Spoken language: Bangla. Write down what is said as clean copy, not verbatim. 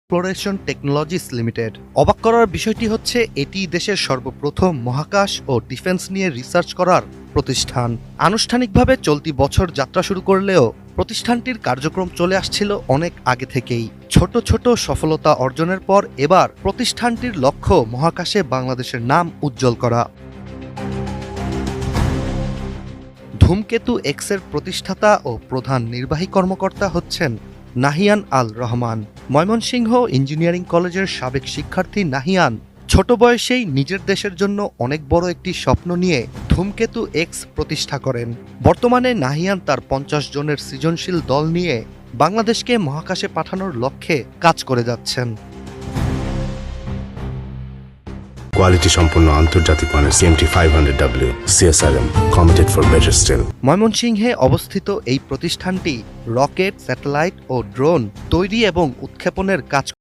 Exploration technologies limited. অবাক করার বিষয়টি হচ্ছে এটি দেশের সর্বপ্রথম মহাকাশ ও ডিফেন্স নিয়ে রিসার্চ করার প্রতিষ্ঠান। আনুষ্ঠানিকভাবে চলতি বছর যাত্রা শুরু করলেও প্রতিষ্ঠানটির কার্যক্রম চলে আসছিল অনেক আগে থেকেই। ছোট ছোট সফলতা অর্জনের পর এবার প্রতিষ্ঠানটির লক্ষ্য মহাকাশে বাংলাদেশের নাম উজ্জ্বল করা। ধূমকেতু এক্সের প্রতিষ্ঠাতা ও প্রধান নির্বাহী কর্মকর্তা হচ্ছেন নাহিয়ান আল রহমান। ময়মনসিংহ ইঞ্জিনিয়ারিং কলেজের সাবেক শিক্ষার্থী নাহিয়ান ছোট বয়সেই নিজের দেশের জন্য অনেক বড় একটি স্বপ্ন নিয়ে ধূমকেতু এক্স প্রতিষ্ঠা করেন। বর্তমানে নাহিয়ান তার 50 জনের সৃজনশীল দল নিয়ে বাংলাদেশকে মহাকাশে পাঠানোর লক্ষ্যে কাজ করে যাচ্ছেন। কোয়ালিটি সম্পন্ন আন্তর্জাতিক মানের CMT500W CSRM committed for better still। ময়মনসিংহে অবস্থিত এই প্রতিষ্ঠানটি রকেট, স্যাটেলাইট ও ড্রোন তৈরি এবং উৎক্ষেপণের কাজ